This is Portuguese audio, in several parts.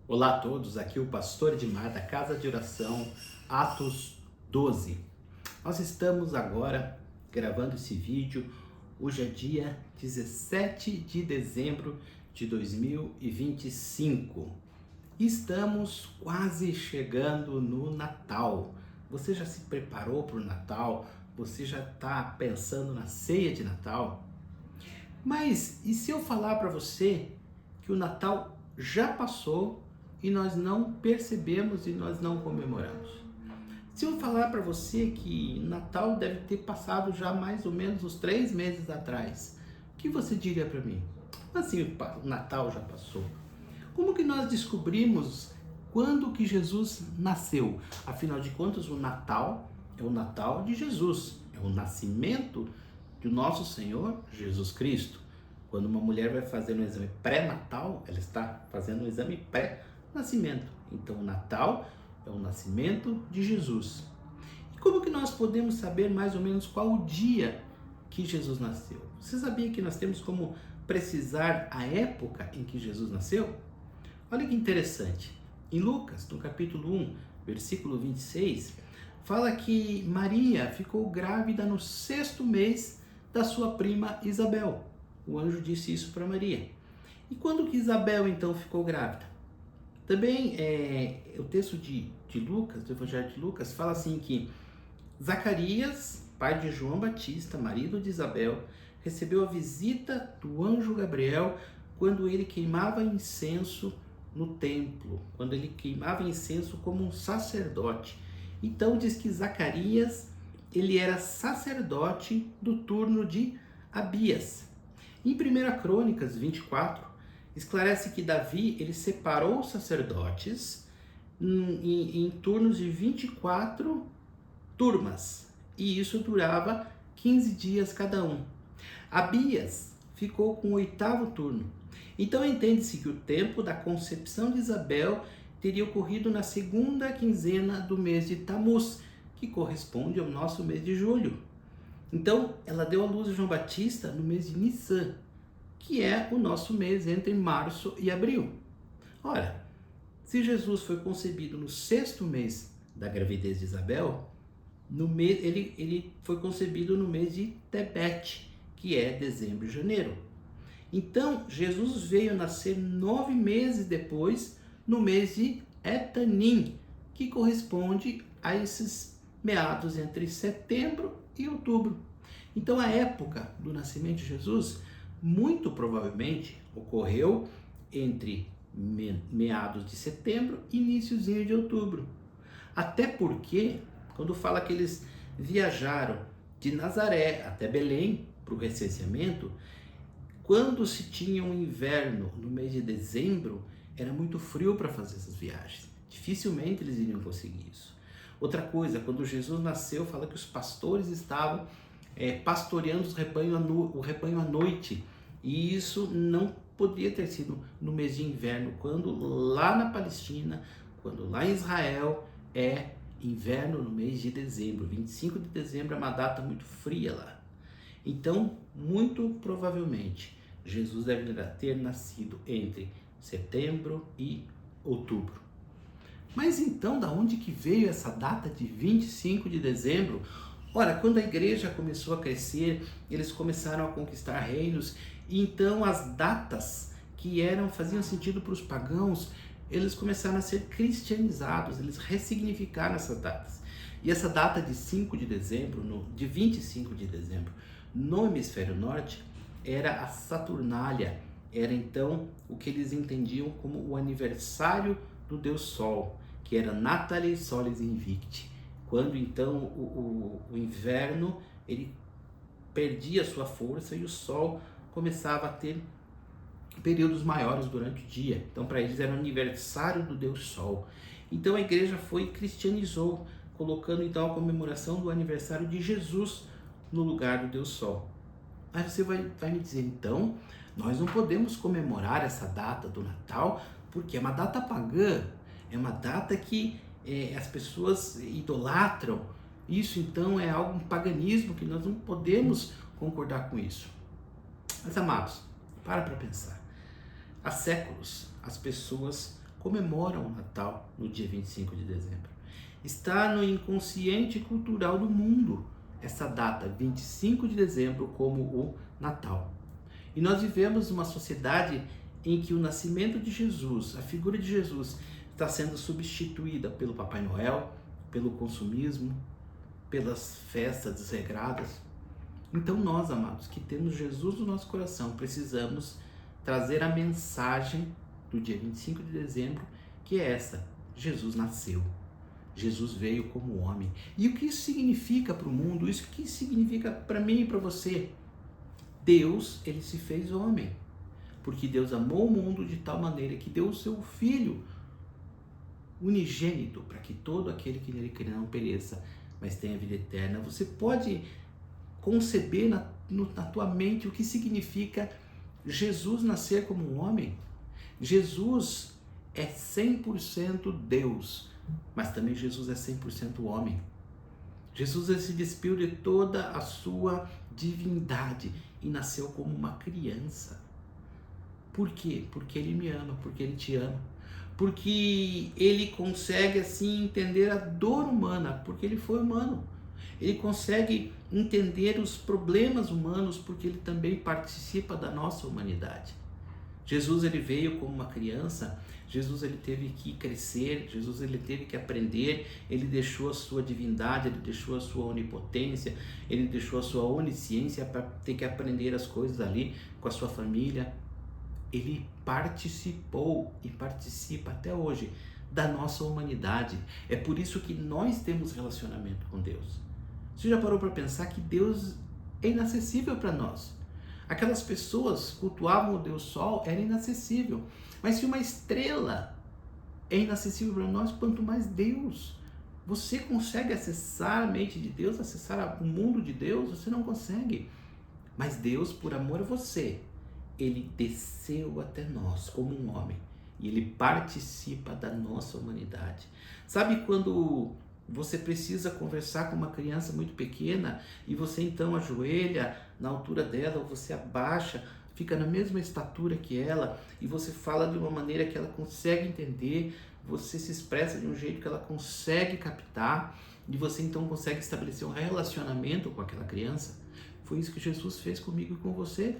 Olá a todos, aqui o pastor Edmar da Casa de Oração, Atos 12. Nós estamos agora gravando esse vídeo, hoje é dia 17 de dezembro de 2025. Estamos quase chegando no Natal. Você já se preparou para o Natal? Você já está pensando na ceia de Natal? Mas e se eu falar para você que o Natal já passou e nós não percebemos e nós não comemoramos? Se eu falar para você que Natal deve ter passado já mais ou menos uns 3 meses atrás, o que você diria para mim? Assim, o Natal já passou. Como que nós descobrimos quando que Jesus nasceu? Afinal de contas, o Natal é o Natal de Jesus, é o nascimento do nosso Senhor Jesus Cristo. Quando uma mulher vai fazer um exame pré-natal, ela está fazendo um exame pré-nascimento. Então, o Natal é o nascimento de Jesus. E como que nós podemos saber mais ou menos qual o dia que Jesus nasceu? Você sabia que nós temos como precisar a época em que Jesus nasceu? Olha que interessante. Em Lucas, no capítulo 1, versículo 26, fala que Maria ficou grávida no 6º mês da sua prima Isabel. O anjo disse isso para Maria. E quando que Isabel então ficou grávida? Também o texto de Lucas, do Evangelho de Lucas, fala assim que Zacarias, pai de João Batista, marido de Isabel, recebeu a visita do anjo Gabriel quando ele queimava incenso no templo, quando ele queimava incenso como um sacerdote. Então diz que Zacarias, ele era sacerdote do turno de Abias. Em 1 Crônicas 24, esclarece que Davi, ele separou os sacerdotes em turnos de 24 turmas, e isso durava 15 dias cada um. Abias ficou com o 8º turno. Então entende-se que o tempo da concepção de Isabel teria ocorrido na 2ª quinzena do mês de Tamuz, que corresponde ao nosso mês de julho. Então ela deu à luz a João Batista no mês de Nissan, que é o nosso mês entre março e abril. Ora, se Jesus foi concebido no 6º mês da gravidez de Isabel, ele foi concebido no mês de Tebete, que é dezembro e janeiro. Então, Jesus veio nascer 9 meses depois, no mês de Etanim, que corresponde a esses meados entre setembro e outubro. Então, a época do nascimento de Jesus, muito provavelmente, ocorreu entre meados de setembro e iniciozinho de outubro. Até porque, quando fala que eles viajaram de Nazaré até Belém para o recenseamento, quando se tinha um inverno no mês de dezembro, era muito frio para fazer essas viagens. Dificilmente eles iriam conseguir isso. Outra coisa, quando Jesus nasceu, fala que os pastores estavam pastoreando o rebanho à noite. E isso não podia ter sido no mês de inverno, quando lá na Palestina, quando lá em Israel é inverno no mês de dezembro. 25 de dezembro é uma data muito fria lá. Então, muito provavelmente, Jesus deve ter nascido entre setembro e outubro. Mas então, da onde que veio essa data de 25 de dezembro? Ora, quando a igreja começou a crescer, eles começaram a conquistar reinos, e então as datas que faziam sentido para os pagãos, eles começaram a ser cristianizados, eles ressignificaram essas datas. E essa data de 5 de dezembro, de 25 de dezembro, no hemisfério norte, era a Saturnália, era então o que eles entendiam como o aniversário do Deus Sol, que era Natalis Solis Invicti, quando então o inverno ele perdia sua força e o Sol começava a ter períodos maiores durante o dia. Então para eles era o aniversário do Deus Sol. Então a igreja foi e cristianizou, colocando então a comemoração do aniversário de Jesus no lugar do Deus Sol. Aí você vai me dizer, então, nós não podemos comemorar essa data do Natal, porque é uma data pagã, é uma data que as pessoas idolatram. Isso então é um paganismo que nós não podemos concordar com isso. Mas amados, para pensar. Há séculos as pessoas comemoram o Natal no dia 25 de dezembro. Está no inconsciente cultural do mundo essa data, 25 de dezembro, como o Natal. E nós vivemos uma sociedade em que o nascimento de Jesus, a figura de Jesus, está sendo substituída pelo Papai Noel, pelo consumismo, pelas festas desregradas. Então nós, amados, que temos Jesus no nosso coração, precisamos trazer a mensagem do dia 25 de dezembro, que é essa: Jesus nasceu. Jesus veio como homem. E o que isso significa para o mundo? Isso que significa para mim e para você? Deus, ele se fez homem. Porque Deus amou o mundo de tal maneira que deu o seu Filho unigênito, para que todo aquele que nele crê não pereça, mas tenha vida eterna. Você pode conceber na tua mente o que significa Jesus nascer como um homem? Jesus é 100% Deus, mas também Jesus é 100% homem. Jesus se despiu de toda a sua divindade e nasceu como uma criança. Por quê? Porque ele me ama, porque ele te ama. Porque ele consegue assim entender a dor humana, porque ele foi humano. Ele consegue entender os problemas humanos, porque ele também participa da nossa humanidade. Jesus, ele veio como uma criança. Jesus, ele teve que crescer. Jesus, ele teve que aprender. Ele deixou a sua divindade, ele deixou a sua onipotência, ele deixou a sua onisciência para ter que aprender as coisas ali com a sua família. Ele participou e participa até hoje da nossa humanidade. É por isso que nós temos relacionamento com Deus. Você já parou para pensar que Deus é inacessível para nós? Aquelas pessoas cultuavam o Deus Sol, era inacessível. Mas se uma estrela é inacessível para nós, quanto mais Deus. Você consegue acessar a mente de Deus, acessar o mundo de Deus? Você não consegue. Mas Deus, por amor a você, ele desceu até nós como um homem. E ele participa da nossa humanidade. Sabe quando você precisa conversar com uma criança muito pequena e você então ajoelha na altura dela, ou você abaixa, fica na mesma estatura que ela e você fala de uma maneira que ela consegue entender, você se expressa de um jeito que ela consegue captar e você então consegue estabelecer um relacionamento com aquela criança? Foi isso que Jesus fez comigo e com você.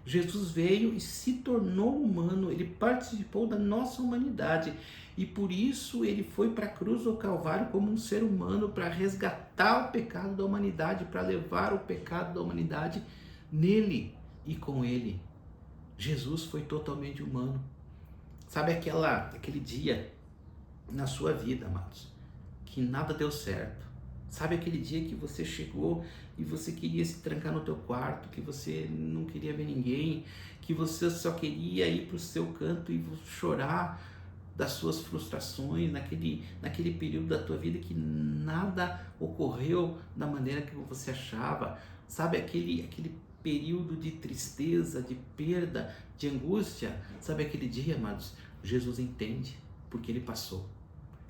Jesus veio e se tornou humano, ele participou da nossa humanidade e por isso ele foi para a cruz do Calvário como um ser humano para resgatar o pecado da humanidade, para levar o pecado da humanidade nele e com ele. Jesus foi totalmente humano. Sabe aquele dia na sua vida, amados, que nada deu certo? Sabe aquele dia que você chegou e você queria se trancar no teu quarto, que você não queria ver ninguém, que você só queria ir para o seu canto e chorar das suas frustrações, naquele período da tua vida que nada ocorreu da maneira que você achava? Sabe aquele período de tristeza, de perda, de angústia? Sabe aquele dia, amados? Jesus entende, porque ele passou.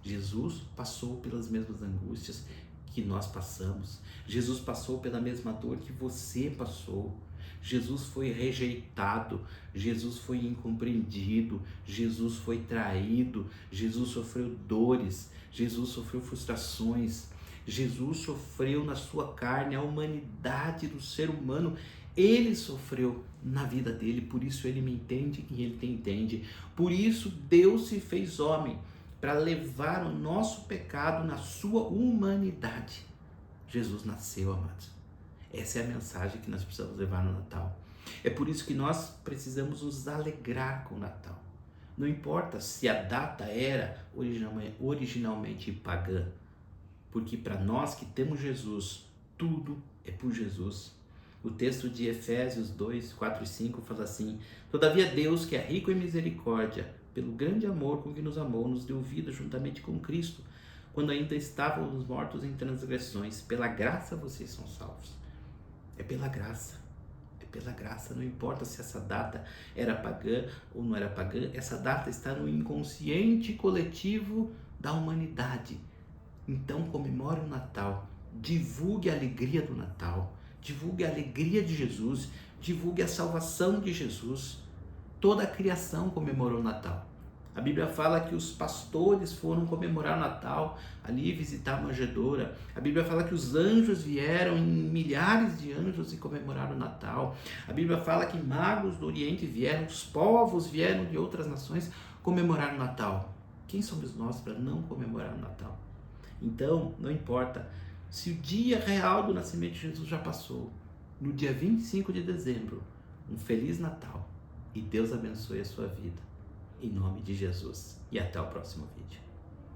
Jesus passou pelas mesmas angústias que nós passamos. Jesus passou pela mesma dor que você passou. Jesus foi rejeitado, Jesus foi incompreendido, Jesus foi traído, Jesus sofreu dores, Jesus sofreu frustrações, Jesus sofreu na sua carne a humanidade do ser humano. Ele sofreu na vida dele, por isso ele me entende e ele te entende. Por isso Deus se fez homem, para levar o nosso pecado na sua humanidade. Jesus nasceu, amados. Essa é a mensagem que nós precisamos levar no Natal. É por isso que nós precisamos nos alegrar com o Natal. Não importa se a data era originalmente pagã, porque para nós que temos Jesus, tudo é por Jesus. O texto de Efésios 2, 4 e 5 fala assim: todavia Deus, que é rico em misericórdia, pelo grande amor com que nos amou, nos deu vida juntamente com Cristo, quando ainda estávamos mortos em transgressões. Pela graça vocês são salvos. É pela graça. É pela graça. Não importa se essa data era pagã ou não era pagã, essa data está no inconsciente coletivo da humanidade. Então comemore o Natal. Divulgue a alegria do Natal. Divulgue a alegria de Jesus. Divulgue a salvação de Jesus. Toda a criação comemorou o Natal. A Bíblia fala que os pastores foram comemorar o Natal, ali visitar a manjedoura. A Bíblia fala que os anjos vieram, em milhares de anjos, e comemoraram o Natal. A Bíblia fala que magos do Oriente vieram, os povos vieram de outras nações comemorar o Natal. Quem somos nós para não comemorar o Natal? Então, não importa se o dia real do nascimento de Jesus já passou. No dia 25 de dezembro, um Feliz Natal e Deus abençoe a sua vida. Em nome de Jesus. E até o próximo vídeo.